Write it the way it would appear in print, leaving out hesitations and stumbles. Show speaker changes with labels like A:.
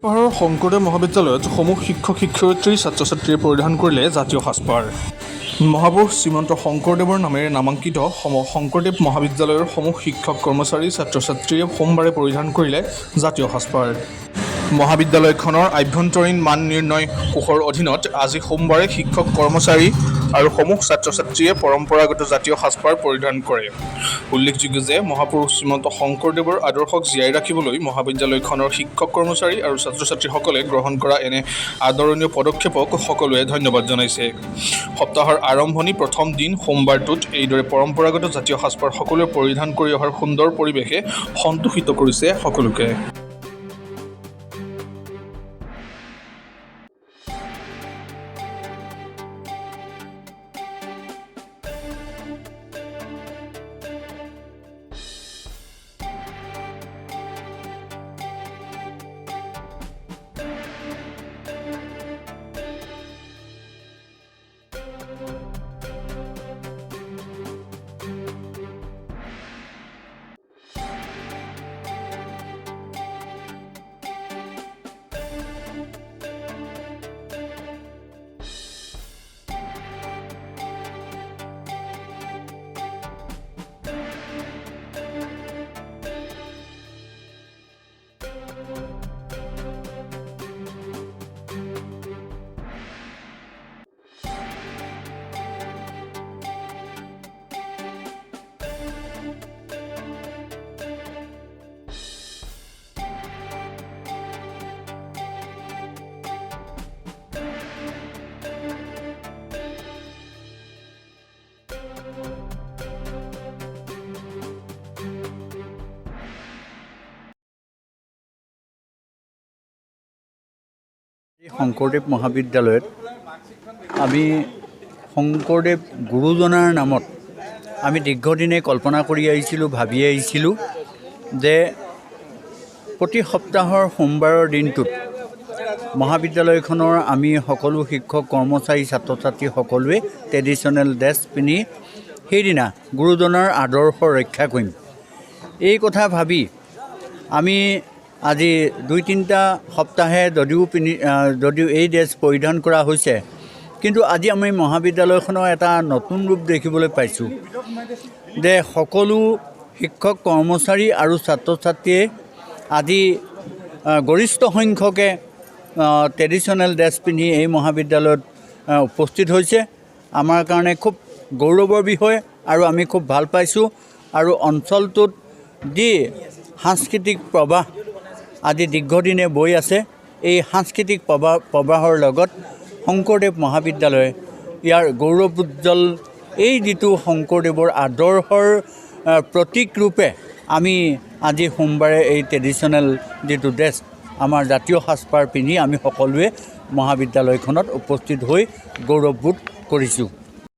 A: পাহাৰৰ শংকৰদেৱ মহাবিদ্যালয়ত সমূহ শিক্ষক শিক্ষয়িত্ৰী ছাত্ৰ ছাত্ৰীয়ে পৰিধান কৰিলে জাতীয় সাজপাৰ। মহাপুৰুষ শ্ৰীমন্ত শংকৰদেৱৰ নামেৰে নামাংকিত শংকৰদেৱ মহাবিদ্যালয়ৰ সমূহ শিক্ষক কৰ্মচাৰী ছাত্ৰ ছাত্ৰীয়ে সোমবাৰে পৰিধান কৰিলে জাতীয় সাজপাৰ। মহাবিদ্যালয়খনৰ আভ্যন্তৰীণ মান নিৰ্ণয় কোষৰ অধীনত আজি সোমবাৰে শিক্ষক কৰ্মচাৰী আৰু সমূহ ছাত্ৰ ছাত্ৰীয়ে পৰম্পৰাগত জাতীয় সাজপাৰ পৰিধান কৰে। উল্লেখযোগ্য যে মহাপুৰুষ শ্ৰীমন্ত শংকৰদেৱৰ আদৰ্শক জীয়াই ৰাখিবলৈ মহাবিদ্যালয়খনৰ শিক্ষক কৰ্মচাৰী আৰু ছাত্ৰ ছাত্ৰীসকলে গ্ৰহণ কৰা এনে আদৰণীয় পদক্ষেপক সকলোৱে ধন্যবাদ জনাইছে। সপ্তাহৰ আৰম্ভণি প্ৰথম দিন সোমবাৰটোত এইদৰে পৰম্পৰাগত জাতীয় সাজপাৰ সকলোৱে পৰিধান কৰি অহাৰ সুন্দৰ পৰিৱেশে সন্তোষিত কৰিছে সকলোকে।
B: শংকৰদেৱ মহাবিদ্যালয়ত আমি শংকৰদেৱ গুৰুজনাৰ নামত আমি দীৰ্ঘদিনে কল্পনা কৰি আহিছিলোঁ, ভাবি আহিছিলোঁ যে প্ৰতি সপ্তাহৰ সোমবাৰৰ দিনটোত মহাবিদ্যালয়খনৰ আমি সকলো শিক্ষক কৰ্মচাৰী ছাত্ৰ ছাত্ৰী সকলোৱে ট্ৰেডিশ্যনেল ড্ৰেছ পিন্ধি সেইদিনা গুৰুজনাৰ আদৰ্শ ৰক্ষা কৰিম। এই কথা ভাবি আমি আজি 2-3টা সপ্তাহে যদিও এই ড্ৰেছ পৰিধান কৰা হৈছে, কিন্তু আজি আমি মহাবিদ্যালয়খনৰ এটা নতুন ৰূপ দেখিবলৈ পাইছোঁ যে সকলো শিক্ষক কৰ্মচাৰী আৰু ছাত্ৰ ছাত্ৰীয়ে আজি গৰিষ্ঠ সংখ্যকে ট্ৰেডিশ্যনেল ড্ৰেছ পিন্ধি এই মহাবিদ্যালয়ত উপস্থিত হৈছে। আমাৰ কাৰণে খুব গৌৰৱৰ বিষয় আৰু আমি খুব ভাল পাইছোঁ। আৰু অঞ্চলটোত যি সাংস্কৃতিক প্ৰবাহ আজি দীৰ্ঘদিনে বৈ আছে, এই সাংস্কৃতিক প্ৰবাহৰ লগত শংকৰদেৱ মহাবিদ্যালয় ইয়াৰ গৌৰৱোজ্জ্বল এই যিটো শংকৰদেৱৰ আদৰ্শৰ প্ৰতীক ৰূপে আমি আজি সোমবাৰে এই ট্ৰেডিশ্যনেল যিটো ড্ৰেছ আমাৰ জাতীয় সাজপাৰ পিন্ধি আমি সকলোৱে মহাবিদ্যালয়খনত উপস্থিত হৈ গৌৰৱবোধ কৰিছোঁ।